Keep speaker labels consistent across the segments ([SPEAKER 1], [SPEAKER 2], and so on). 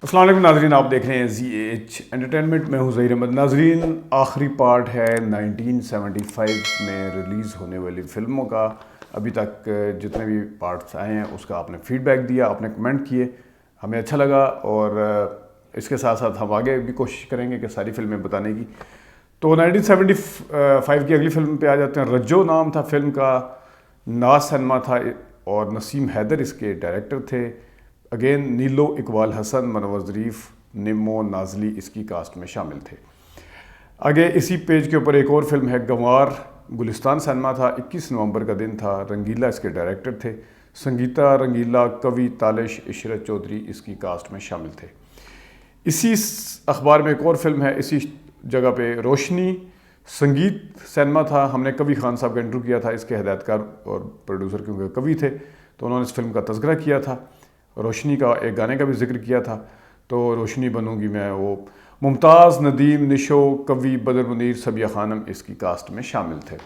[SPEAKER 1] السلام علیکم ناظرین، آپ دیکھ رہے ہیں ZH انٹرٹینمنٹ میں ہوں ظہیر احمد۔ ناظرین، آخری پارٹ ہے 1975 میں ریلیز ہونے والی فلموں کا۔ ابھی تک جتنے بھی پارٹس آئے ہیں اس کا آپ نے فیڈ بیک دیا، آپ نے کمنٹ کیے، ہمیں اچھا لگا، اور اس کے ساتھ ساتھ ہم آگے بھی کوشش کریں گے کہ ساری فلمیں بتانے کی۔ تو 1975 کی اگلی فلم پہ آ جاتے ہیں۔ رجو نام تھا فلم کا، ناز سنما تھا اور نسیم حیدر اس کے ڈائریکٹر تھے۔ اگین نیلو، اقبال حسن، منور ظریف، نمو، نازلی اس کی کاسٹ میں شامل تھے۔ آگے اسی پیج کے اوپر ایک اور فلم ہے گنوار، گلستان سنما تھا، 21 نومبر کا دن تھا، رنگیلا اس کے ڈائریکٹر تھے، سنگیتا رنگیلا، کوی تالش، عشرت چودھری اس کی کاسٹ میں شامل تھے۔ اسی اخبار میں ایک اور فلم ہے، اسی جگہ پہ روشنی، سنگیت سینما تھا، ہم نے کوی خان صاحب کا انٹرویو کیا تھا، اس کے ہدایت کار اور پروڈیوسر کیونکہ کوی تھے تو انہوں نے اس فلم کا تذکرہ کیا تھا، روشنی کا ایک گانے کا بھی ذکر کیا تھا۔ تو روشنی بنوں گی میں، وہ ممتاز، ندیم، نشو، کوی، بدر منیر، سبیہ خانم اس کی کاسٹ میں شامل تھے۔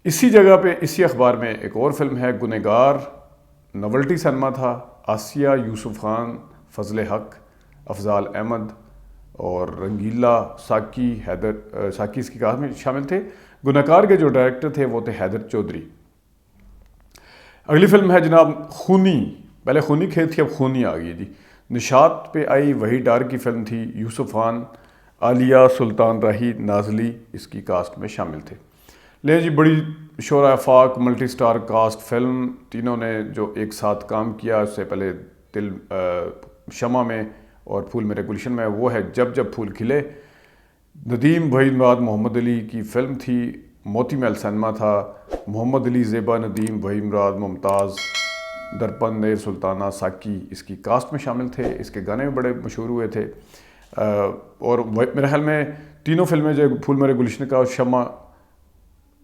[SPEAKER 1] اسی جگہ پہ اسی اخبار میں ایک اور فلم ہے گنہگار، نولٹی سنما تھا، آسیہ، یوسف خان، فضل حق، افضال احمد اور رنگیلا، ساکی اس کی کاسٹ میں شامل تھے۔ گنہگار کے جو ڈائریکٹر تھے وہ تھے حیدر چودھری۔ اگلی فلم ہے جناب خونی، پہلے خونی کھیت تھی، اب خونی آ گئی جی۔ نشاط پہ آئی، وہی ڈار کی فلم تھی، یوسف خان، عالیہ، سلطان راہی، نازلی اس کی کاسٹ میں شامل تھے۔ لے جی، بڑی شعرا آفاق ملٹی سٹار کاسٹ فلم، تینوں نے جو ایک ساتھ کام کیا اس سے پہلے دل شمع میں اور پھول میرے گلشن میں، وہ ہے جب جب پھول کھلے۔ ندیم، وحید مراد، محمد علی کی فلم تھی، موتی محل سنما تھا، محمد علی، زیبا ندیم، وحید مراد، ممتاز، درپن، نیر سلطانہ، ساکی اس کی کاسٹ میں شامل تھے۔ اس کے گانے بھی بڑے مشہور ہوئے تھے، اور میرے خیال میں تینوں فلمیں جو پھول میرے گلشن کا اور شمع،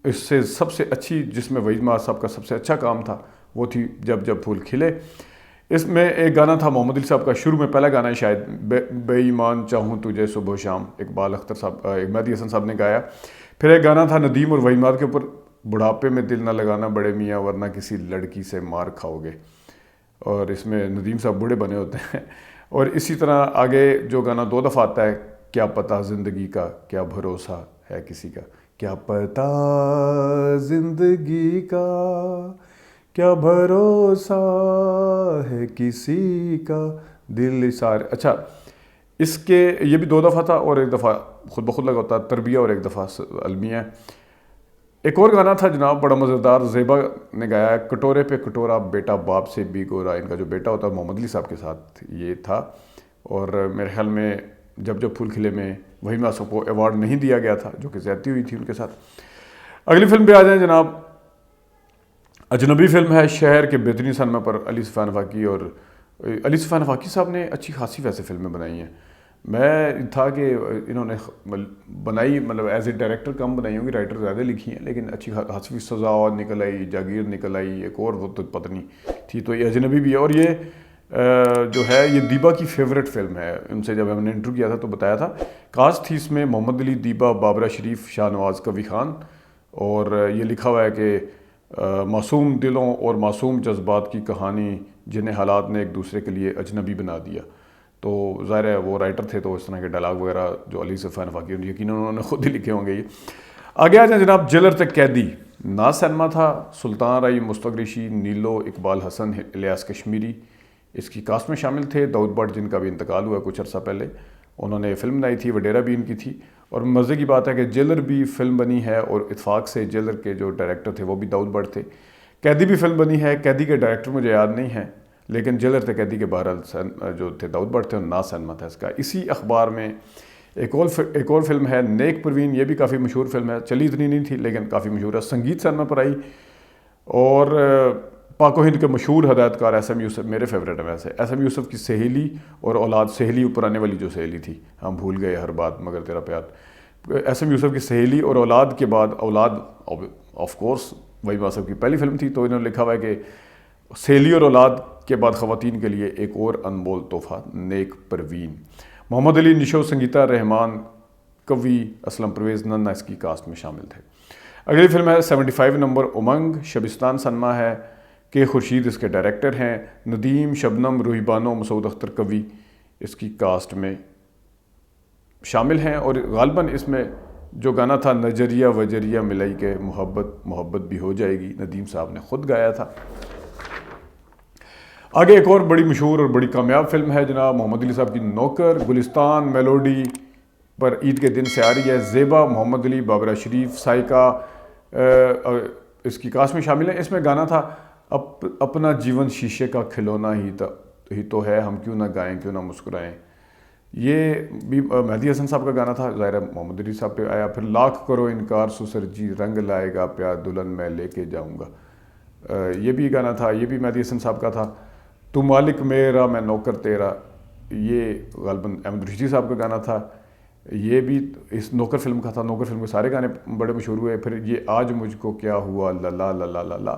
[SPEAKER 1] اس سے سب سے اچھی، جس میں وحید مراد صاحب کا سب سے اچھا کام تھا، وہ تھی جب جب پھول کھلے۔ اس میں ایک گانا تھا محمد علی صاحب کا، شروع میں پہلا گانا ہے شاید، بے ایمان چاہوں تجھے صبح و شام، اقبال اختر صاحب، مہدی حسن صاحب نے گایا۔ پھر ایک گانا تھا ندیم اور وحید مراد کے اوپر، بڑھاپے میں دل نہ لگانا بڑے میاں ورنہ کسی لڑکی سے مار کھاؤ گے، اور اس میں ندیم صاحب بوڑھے بنے ہوتے ہیں۔ اور اسی طرح آگے جو گانا دو دفعہ آتا ہے، کیا پتہ زندگی کا کیا بھروسہ ہے کسی کا، کیا پتہ زندگی کا کیا بھروسہ ہے کسی کا، دل سارے۔ اچھا، اس کے یہ بھی دو دفعہ تھا، اور ایک دفعہ خود بخود لگا ہوتا ہے تربیہ، اور ایک دفعہ المیہ۔ ایک اور گانا تھا جناب بڑا مزیدار، زیبا نے گایا ہے، کٹورے پہ کٹورا بیٹا باپ سے بھی گورا۔ ان کا جو بیٹا ہوتا ہے محمد علی صاحب کے ساتھ یہ تھا، اور میرے خیال میں جب جب پھول کھلے میں وہی معصوم کو ایوارڈ نہیں دیا گیا تھا، جو کہ زیادتی ہوئی تھی ان کے ساتھ۔ اگلی فلم پہ آ جائیں جناب، اجنبی فلم ہے شہر کے بہترین سنما پر، علی سفیان فاقی، اور علی سفیان فاقی صاحب نے اچھی خاصی ویسے فلمیں بنائی ہیں۔ میں تھا کہ انہوں نے بنائی، مطلب ایز اے ڈائریکٹر کم بنائی ہوں گی، رائٹر زیادہ لکھی ہیں، لیکن اچھی خاصی سزا نکل آئی، جاگیر نکل آئی، ایک اور وہ تو پتہ نہیں تھی، تو یہ اجنبی بھی ہے۔ اور یہ جو ہے یہ دیبا کی فیوریٹ فلم ہے، ان سے جب ہم نے انٹرویو کیا تھا تو بتایا تھا۔ کاسٹ تھی اس میں محمد علی، دیبا، بابرہ شریف، شاہ نواز، کوی خان، اور یہ لکھا ہوا ہے کہ معصوم دلوں اور معصوم جذبات کی کہانی جنہیں حالات نے ایک دوسرے کے لیے اجنبی بنا دیا۔ تو ظاہر ہے وہ رائٹر تھے، تو اس طرح کے ڈائلاگ وغیرہ جو علی سفیان فاقی، یقیناً انہوں نے خود ہی لکھے ہوں گے یہ۔ آگے آ جائیں جناب، جیلر تک قیدی، ناز سنما تھا، سلطان رائی، مشتاق ریشی، نیلو، اقبال حسن، الیاس کشمیری اس کی کاسٹ میں شامل تھے۔ داؤد بٹ جن کا بھی انتقال ہوا کچھ عرصہ پہلے، انہوں نے فلم بنائی تھی، وڈیرا بھی ان کی تھی۔ اور مزے کی بات ہے کہ جیلر بھی فلم بنی ہے، اور اتفاق سے جیلر کے جو ڈائریکٹر تھے وہ بھی داؤد بٹ تھے۔ قیدی بھی فلم بنی ہے، قیدی کے ڈائریکٹر مجھے یاد نہیں ہیں، لیکن جیلر تھے قیدی کے بہرحال جو تھے داؤد بٹ تھے، اور ناز سنما تھا اس کا۔ اسی اخبار میں ایک اور فلم ہے نیک پروین، یہ بھی کافی مشہور فلم ہے، چلی اتنی نہیں تھی لیکن کافی مشہور ہے، سنگیت سنما پر آئی۔ اور پاک و ہند کے مشہور ہدایت کار ایس ایم یوسف، میرے فیوریٹ ہے ویسے، ایس ایم یوسف کی سہیلی اور اولاد، سہیلی اوپر آنے والی جو سہیلی تھی، ہم بھول گئے ہر بات مگر تیرا پیار، ایس ایم یوسف کی سہیلی اور اولاد کے بعد اولاد آف کورس وہی صاحب کی پہلی فلم تھی، تو انہوں نے لکھا ہوا ہے کہ سہیلی اور اولاد کے بعد خواتین کے لیے ایک اور انمول تحفہ، نیک پروین۔ محمد علی، نشو، سنگیتا رحمان، کوی، اسلم پرویز، ننا اس کی کاسٹ میں شامل تھے۔ اگلی فلم ہے 75 نمبر، امنگ، شبستان سنما ہے، کہ خورشید اس کے ڈائریکٹر ہیں، ندیم، شبنم، روحی بانو، مسعود اختر، کوی اس کی کاسٹ میں شامل ہیں، اور غالباً اس میں جو گانا تھا نجریہ وجریہ ملائی کے محبت محبت بھی ہو جائے گی، ندیم صاحب نے خود گایا تھا۔ آگے ایک اور بڑی مشہور اور بڑی کامیاب فلم ہے جناب محمد علی صاحب کی نوکر، گلستان میلوڈی پر عید کے دن سے آ رہی ہے۔ زیبا، محمد علی، بابرہ شریف، سائقہ اس کی کاسٹ میں شامل ہیں۔ اس میں گانا تھا اپنا جیون شیشے کا کھلونا ہی تو ہے، ہم کیوں نہ گائیں کیوں نہ مسکرائیں۔ یہ بھی مہدی حسن صاحب کا گانا تھا، ظاہر ہے محمد علی صاحب پہ آیا۔ پھر لاکھ کرو انکار سسر جی رنگ لائے گا پیار دلہن میں لے کے جاؤں گا، یہ بھی گانا تھا، یہ بھی مہدی حسن صاحب کا تھا۔ تو مالک میرا میں نوکر تیرا، یہ غالباً احمد رشیدی صاحب کا گانا تھا، یہ بھی اس نوکر فلم کا تھا۔ نوکر فلم کے سارے گانے بڑے مشہور ہوئے۔ پھر یہ آج مجھ کو کیا ہوا لا لا لا،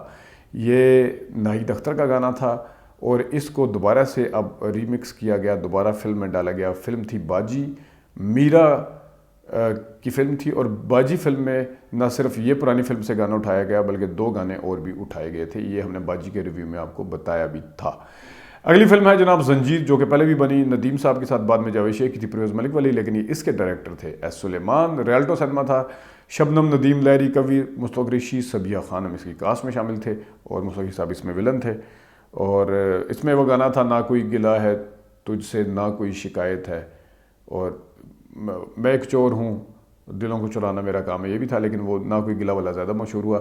[SPEAKER 1] یہ ناہید اختر کا گانا تھا، اور اس کو دوبارہ سے اب ریمکس کیا گیا، دوبارہ فلم میں ڈالا گیا۔ فلم تھی باجی، میرا کی فلم تھی، اور باجی فلم میں نہ صرف یہ پرانی فلم سے گانا اٹھایا گیا بلکہ 2 گانے اور بھی اٹھائے گئے تھے، یہ ہم نے باجی کے ریویو میں آپ کو بتایا بھی تھا۔ اگلی فلم ہے جناب زنجیر، جو کہ پہلے بھی بنی ندیم صاحب کے ساتھ، بعد میں جاوید شیخ کی تھی، پرویز ملک والی، لیکن یہ اس کے ڈائریکٹر تھے ایس سلیمان۔ ریالٹو سنیما تھا، شبنم، ندیم لہری، کبیر مستغرقی، سبیہ خانم اس کی کاسٹ میں شامل تھے، اور مستغرقی صاحب اس میں ولن تھے۔ اور اس میں وہ گانا تھا نہ کوئی گلہ ہے تجھ سے نہ کوئی شکایت ہے، اور میں ایک چور ہوں دلوں کو چرانا میرا کام ہے، یہ بھی تھا، لیکن وہ نہ کوئی گلہ والا زیادہ مشہور ہوا۔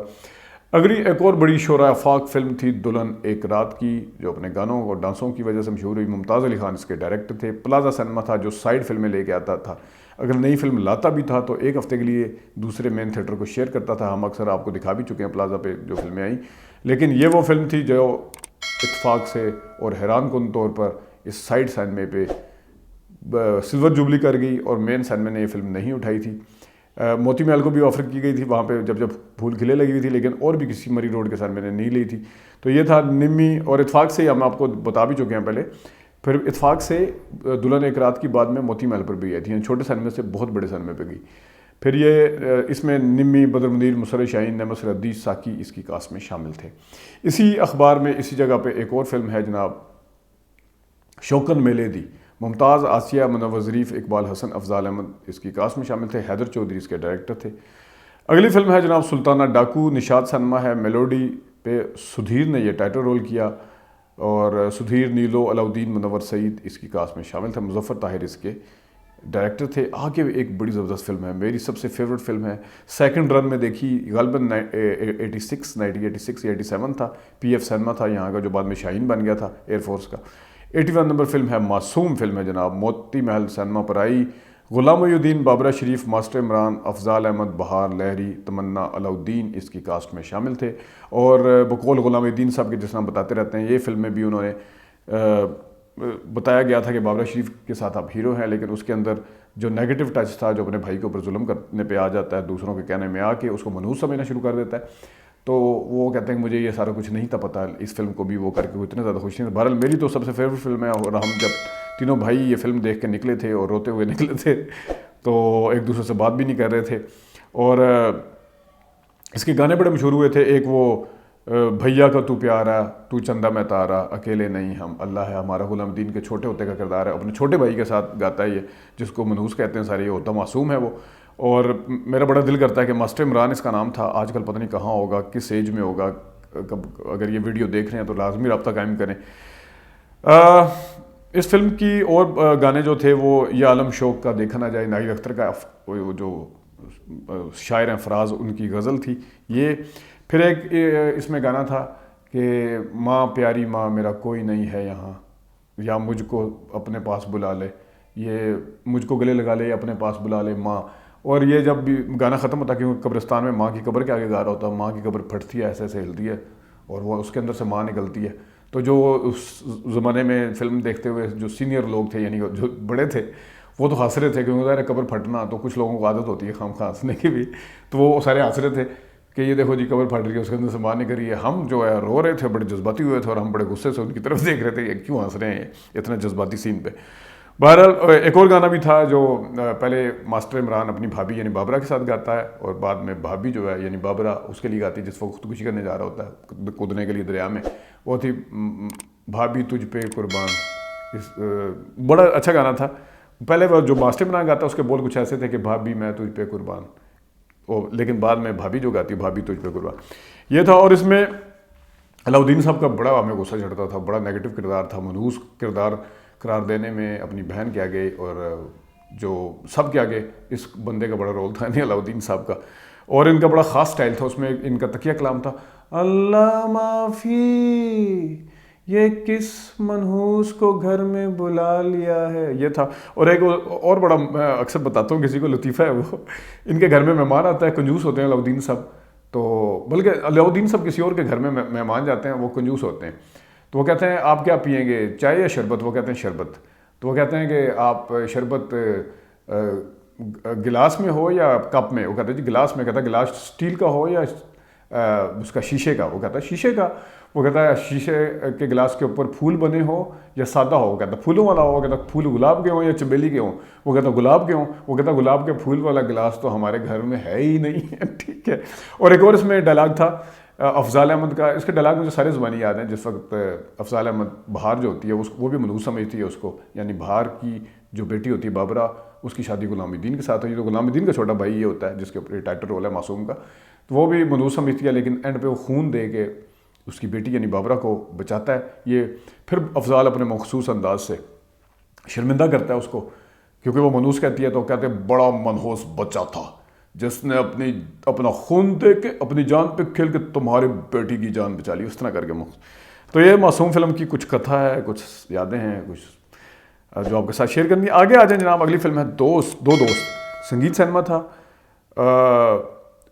[SPEAKER 1] اگلی ایک اور بڑی شعراء افاق فلم تھی دلہن ایک رات کی، جو اپنے گانوں اور ڈانسوں کی وجہ سے مشہور ہوئی۔ ممتاز علی خان اس کے ڈائریکٹر تھے۔ پلازا سنیما تھا، جو سائیڈ فلمیں لے کے آتا تھا، اگر نئی فلم لاتا بھی تھا تو ایک ہفتے کے لیے دوسرے مین تھیٹر کو شیئر کرتا تھا۔ ہم اکثر آپ کو دکھا بھی چکے ہیں پلازا پہ جو فلمیں آئیں، لیکن یہ وہ فلم تھی جو اتفاق سے اور حیران کن طور پر اس سائیڈ سینمے پہ سلور جوبلی کر گئی، اور مین سینمے نے یہ فلم نہیں اٹھائی تھی۔ موتی محل کو بھی آفر کی گئی تھی وہاں پہ جب پھول کھلے لگی ہوئی تھی، لیکن اور بھی کسی مری روڈ کے ساتھ میں نے نہیں لی تھی۔ تو یہ تھا نمی، اور اتفاق سے ہم آپ کو بتا بھی چکے ہیں پہلے۔ پھر اتفاق سے دلہن ایک رات کی بعد میں موتی محل پر بھی آئی تھی، یعنی چھوٹے سینمے سے بہت بڑے سینمے پہ گئی۔ پھر یہ اس میں نمی، بدر منیر، مسرت شاہین، نعمت ردیث، ساکی اس کی کاسٹ میں شامل تھے۔ اسی اخبار میں اسی جگہ پہ ایک اور فلم ہے جناب شوکن میلے دی، ممتاز، آسیہ، منور ظریف، اقبال حسن، افضال احمد اس کی کاسٹ میں شامل تھے، حیدر چودھری اس کے ڈائریکٹر تھے۔ اگلی فلم ہے جناب سلطانہ ڈاکو، نشاط سنیما ہے، میلوڈی پہ سدھیر نے یہ ٹائٹل رول کیا، اور سدھیر، نیلو، علاؤدین، منور سعید اس کی کاسٹ میں شامل تھے، مظفر طاہر اس کے ڈائریکٹر تھے۔ آگے ایک بڑی زبردست فلم ہے، میری سب سے فیوریٹ فلم ہے، سیکنڈ رن میں دیکھی، غالباً 1986 یا 87 تھا، پی ایف سنیما تھا یہاں کا، جو بعد میں شاہین بن گیا تھا ایئر فورس کا۔ 81 نمبر فلم ہے، معصوم فلم ہے جناب، موتی محل سنیما پر آئی۔ غلام محی الدین، بابرہ شریف، ماسٹر عمران، افضال احمد، بہار لہری، تمنا، علاؤدین اس کی کاسٹ میں شامل تھے، اور بقول غلام محی الدین صاحب کے جس طرح بتاتے رہتے ہیں، یہ فلم میں بھی انہوں نے بتایا گیا تھا کہ بابرہ شریف کے ساتھ آپ ہیرو ہیں، لیکن اس کے اندر جو نیگیٹو ٹچ تھا، جو اپنے بھائی کے اوپر ظلم کرنے پہ آ جاتا ہے، دوسروں کے کہنے میں آ کے اس کو منحوس سمجھنا شروع کر دیتا ہے، تو وہ کہتے ہیں کہ مجھے یہ سارا کچھ نہیں تھا پتہ، اس فلم کو بھی وہ کر کے وہ اتنے زیادہ خوش نہیں تھے۔ بہرحال میری تو سب سے فیوریٹ فلم ہے، اور ہم جب تینوں بھائی یہ فلم دیکھ کے نکلے تھے اور روتے ہوئے نکلے تھے، تو ایک دوسرے سے بات بھی نہیں کر رہے تھے، اور اس کے گانے بڑے مشہور ہوئے تھے۔ ایک وہ بھیا کا تو پیارا، تو چندہ میں تارا، اکیلے نہیں ہم، اللہ ہے ہمارا، غلام الدین کے چھوٹے ہوتے کا کردار ہے، اپنے چھوٹے بھائی کے ساتھ گاتا ہے یہ، جس کو منحوس کہتے ہیں سارے، یہ ہوتا معصوم ہے وہ، اور میرا بڑا دل کرتا ہے کہ ماسٹر عمران اس کا نام تھا، آج کل پتہ نہیں کہاں ہوگا، کس ایج میں ہوگا، اگر یہ ویڈیو دیکھ رہے ہیں تو لازمی رابطہ قائم کریں۔ اس فلم کی اور گانے جو تھے وہ یہ عالم شوق کا دیکھا نہ جائے، ناہید اختر کا جو شاعر ہیں فراز، ان کی غزل تھی یہ۔ پھر ایک اس میں گانا تھا کہ ماں پیاری ماں میرا کوئی نہیں ہے یہاں، یا مجھ کو اپنے پاس بلا لے، یہ مجھ کو گلے لگا لے یا اپنے پاس بلا لے ماں، اور یہ جب بھی گانا ختم ہوتا ہے کیونکہ قبرستان میں ماں کی قبر کے آگے گا رہا ہوتا ہے، ماں کی قبر پھٹتی ہے، ایسے ایسے ہلتی ہے، اور وہ اس کے اندر سے ماں نکلتی ہے، تو جو اس زمانے میں فلم دیکھتے ہوئے جو سینئر لوگ تھے، یعنی جو بڑے تھے، وہ تو ہنس رہے تھے، کیونکہ ظاہر ہے قبر پھٹنا تو کچھ لوگوں کو عادت ہوتی ہے خام خواہ ہنسنے کی بھی، تو وہ سارے ہنس رہے تھے کہ یہ دیکھو جی قبر پھٹ رہی ہے، اس کے اندر سے ماں نکل رہی ہے۔ ہم جو ہے رو رہے تھے، بڑے جذباتی ہوئے تھے، اور ہم بڑے غصے سے ان کی طرف دیکھ رہے تھے کہ کیوں ہنس رہے ہیں اتنا جذباتی سین پہ۔ بہرحال ایک اور گانا بھی تھا جو پہلے ماسٹر عمران اپنی بھابھی یعنی بابرہ کے ساتھ گاتا ہے، اور بعد میں بھابھی جو ہے یعنی بابرہ اس کے لیے گاتی ہے جس وقت خودکشی کرنے جا رہا ہوتا ہے کودنے کے لیے دریا میں، وہ تھی بھابھی تجھ پہ قربان بڑا اچھا گانا تھا. پہلے وہ جو ماسٹر بنا گاتا اس کے بول کچھ ایسے تھے کہ بھابھی میں تجھ پہ قربان, لیکن بعد میں بھابھی جو گاتی بھابھی تجھ پہ قربان یہ تھا. اور اس میں علاؤدین صاحب کا بڑا ہمیں غصہ چڑھتا تھا, بڑا نیگیٹو کردار تھا, منحوس کردار قرار دینے میں اپنی بہن کے آگے اور جو سب کے آگے اس بندے کا بڑا رول تھا نہیں علاؤدین صاحب کا. اور ان کا بڑا خاص سٹائل تھا, اس میں ان کا تکیہ کلام تھا, اللہ معافی یہ کس منحوس کو گھر میں بلا لیا ہے, یہ تھا. اور ایک اور بڑا میں اکثر بتاتا ہوں کسی کو لطیفہ ہے, وہ ان کے گھر میں مہمان آتا ہے, کنجوس ہوتے ہیں علاؤدین صاحب, تو بلکہ علاؤدین صاحب کسی اور کے گھر میں مہمان جاتے ہیں, وہ کنجوس ہوتے ہیں, تو وہ کہتے ہیں آپ کیا پئیں گے, چائے یا شربت؟ وہ کہتے ہیں شربت. تو وہ کہتے ہیں کہ آپ شربت گلاس میں ہو یا کپ میں؟ وہ کہتا ہے جی گلاس میں. کہتا ہے گلاس اسٹیل کا ہو یا اس کا شیشے کا؟ وہ کہتا ہے شیشے کا. وہ کہتا ہے شیشے کے گلاس کے اوپر پھول بنے ہو یا سادہ ہو؟ وہ کہتا ہے پھولوں والا ہو. وہ کہتا ہے پھول گلاب کے ہوں یا چمیلی کے ہوں؟ وہ کہتا ہے گلاب کے ہوں. وہ کہتا ہے گلاب کے پھول والا گلاس تو ہمارے گھر میں ہے ہی نہیں ہے. ٹھیک ہے. اور ایک اور اس میں ڈائلاگ تھا افضال احمد کا, اس کے ڈائلاگ مجھے سارے زبانی یاد ہیں. جس وقت افضال احمد بہار جو ہوتی ہے وہ بھی منحوس سمجھتی ہے اس کو, یعنی بہار کی جو بیٹی ہوتی ہے بابرا, اس کی شادی غلام الدین کے ساتھ ہوئی, تو غلام الدین کا چھوٹا بھائی یہ ہوتا ہے جس کے اوپر ٹائٹل رول ہے معصوم کا, تو وہ بھی منحوس سمجھتی ہے, لیکن اینڈ پہ وہ خون دے کے اس کی بیٹی یعنی بابرا کو بچاتا ہے. یہ پھر افضال اپنے مخصوص انداز سے شرمندہ کرتا ہے اس کو, کیونکہ وہ منحوس کہتی ہے, تو کہتے ہیں بڑا منحوس بچہ تھا جس نے اپنا خون دے کے اپنی جان پہ کھیل کے تمہاری بیٹی کی جان بچا لی, اس طرح کر کے. تو یہ معصوم فلم کی کچھ کتھا ہے, کچھ یادیں ہیں, کچھ جو آپ کے ساتھ شیئر کرنی ہے. آگے آ جائیں جناب, اگلی فلم ہے دو دوست. سنگیت سینما تھا.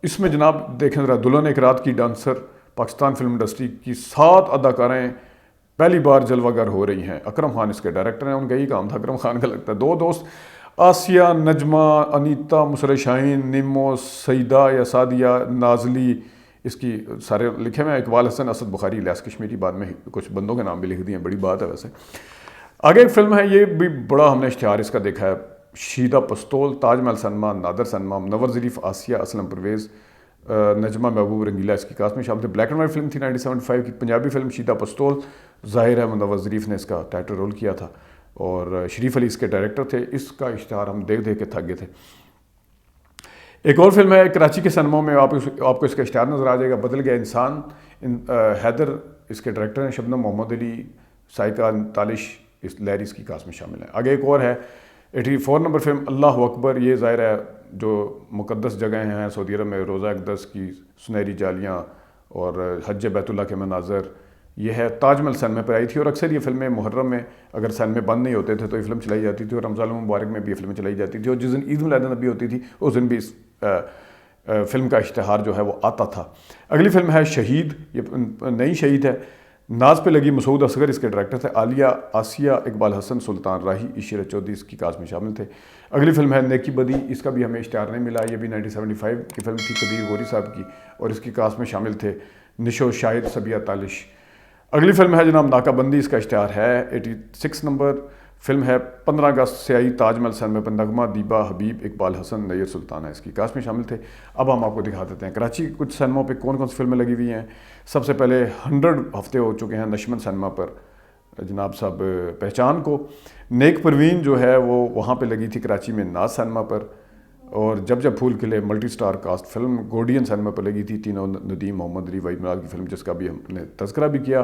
[SPEAKER 1] اس میں جناب دیکھیں ذرا, دلہن ایک رات کی ڈانسر, پاکستان فلم انڈسٹری کی 7 اداکاریں پہلی بار جلوہ گر ہو رہی ہیں. اکرم خان اس کے ڈائریکٹر ہیں, ان کا یہی کام تھا اکرم خان کا لگتا ہے. 2 دوست, آسیہ, نجمہ, انیتا, مسر شاہین, نیمو, سعیدہ یا سعدیہ, نازلی, اس کی سارے لکھے ہوئے ہیں, اقبال حسن, اسد بخاری, الیاس کشمیری, بعد میں کچھ بندوں کے نام بھی لکھ دیے ہیں, بڑی بات ہے ویسے. آگے ایک فلم ہے, یہ بھی بڑا ہم نے اشتہار اس کا دیکھا ہے, شیدہ پستول, تاج محل سنما, نادر سنما, منور ظریف, آسیہ, اسلم پرویز, نجمہ محبوب, رنگیلا اس کی کاسٹ میں شامل تھے. بلیک اینڈ وائٹ فلم تھی 1975 کی, پنجابی فلم شیدہ پستول. ظاہر ہے منور ظریف نے اس کا ٹائٹل رول کیا تھا اور شریف علی اس کے ڈائریکٹر تھے. اس کا اشتہار ہم دیکھ کے تھک گئے تھے. ایک اور فلم ہے کراچی کے سنموں میں, آپ کو اس کا اشتہار نظر آ جائے گا, بدل گیا انسان. حیدر اس کے ڈائریکٹر ہیں, شبنم محمد علی, سائقہ, تالش, اس لہری اس کی کاسٹ میں شامل ہیں. آگے ایک اور ہے 84 نمبر فلم اللہ اکبر. یہ ظاہر ہے جو مقدس جگہیں ہیں سعودی عرب میں, روزہ اقدس کی سنہری جالیاں اور حج بیت اللہ کے مناظر, یہ ہے. تاج محل سینما پر آئی تھی, اور اکثر یہ فلمیں محرم میں اگر سینما بند نہیں ہوتے تھے تو یہ فلم چلائی جاتی تھی, اور رمضان المبارک میں بھی یہ فلمیں چلائی جاتی تھی, اور جس دن عید میلاد النبی ہوتی تھی اس دن بھی اس فلم کا اشتہار جو ہے وہ آتا تھا. اگلی فلم ہے شہید. یہ نئی شہید ہے, ناز پہ لگی, مسعود اصغر اس کے ڈائریکٹر تھے, عالیہ, آسیہ, اقبال حسن, سلطان راہی, عشرت چودھری اس کی کاسٹ میں شامل تھے. اگلی فلم ہے نیکی بدی. اس کا بھی ہمیں اشتہار نہیں ملا, یہ بھی 1975 کی فلم تھی قدیر غوری صاحب کی, اور اس کی کاسٹ میں شامل تھے نشو, شاہد, سبیہ, تالش. اگلی فلم ہے جناب ناکہ بندی. اس کا اشتہار ہے 86 نمبر فلم ہے, 15 اگست سے آئی, تاج محل سینما پر, نغمہ, دیبا, حبیب, اقبال حسن, نیر سلطانہ اس کی کاسٹ میں شامل تھے. اب ہم آپ کو دکھا دیتے ہیں کراچی کے کچھ سینموں پہ کون سی فلمیں لگی ہوئی ہیں. سب سے پہلے 100 ہفتے ہو چکے ہیں نشمن سینما پر, جناب صاحب پہچان کو. نیک پروین جو ہے وہ وہاں پہ لگی تھی کراچی میں ناز سینما پر, اور جب پھول کھلے ملٹی سٹار کاسٹ فلم گوڈین سینما پر لگی تھی. تینوں ندیم, محمد علی, وحید مراد کی فلم جس کا بھی ہم نے تذکرہ بھی کیا.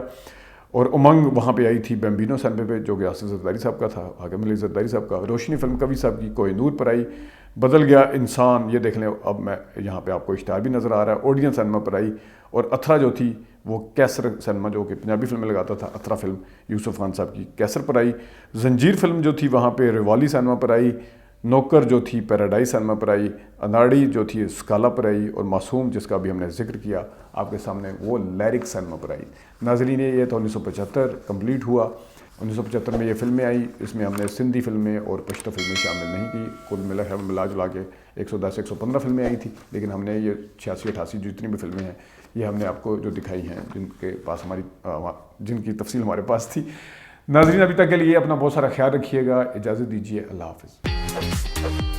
[SPEAKER 1] اور امنگ وہاں پہ آئی تھی بیمبینو سینما پہ, جو کہ آصف زرداری صاحب کا تھا, حاکم علی زرداری صاحب کا. روشنی فلم کبھی صاحب کی کوہ نور پر آئی. بدل گیا انسان, یہ دیکھ لیں, اب میں یہاں پہ آپ کو اشتہار بھی نظر آ رہا ہے, اوڈین سینما پر آئی. اور اتھرا جو تھی وہ کیسر سینما, جو کہ پنجابی فلم میں لگاتا تھا, اتھرا فلم یوسف خان صاحب کی کیسر پر آئی. زنجیر فلم جو تھی وہاں پہ ریوالی سینما پر آئی. نوکر جو تھی پیراڈائز سینما پر آئی. اناڑی جو تھی اسکالا پر آئی. اور معصوم جس کا بھی ہم نے ذکر کیا آپ کے سامنے, وہ لیرک سینما پر آئی. ناظرین, یہ تو 1975 کمپلیٹ ہوا. 1975 میں یہ فلمیں آئی. اس میں ہم نے سندھی فلمیں اور پشتو فلمیں شامل نہیں کی. کل ملا جلا کے 110-115 فلمیں آئی تھیں, لیکن ہم نے یہ 86-88 جو جتنی بھی فلمیں ہیں یہ ہم نے آپ کو جو دکھائی ہیں, جن کی تفصیل ہمارے پاس تھی. ناظرین, ابھی تک کے لیے اپنا بہت سارا خیال رکھیے گا. اجازت دیجیے, اللہ حافظ.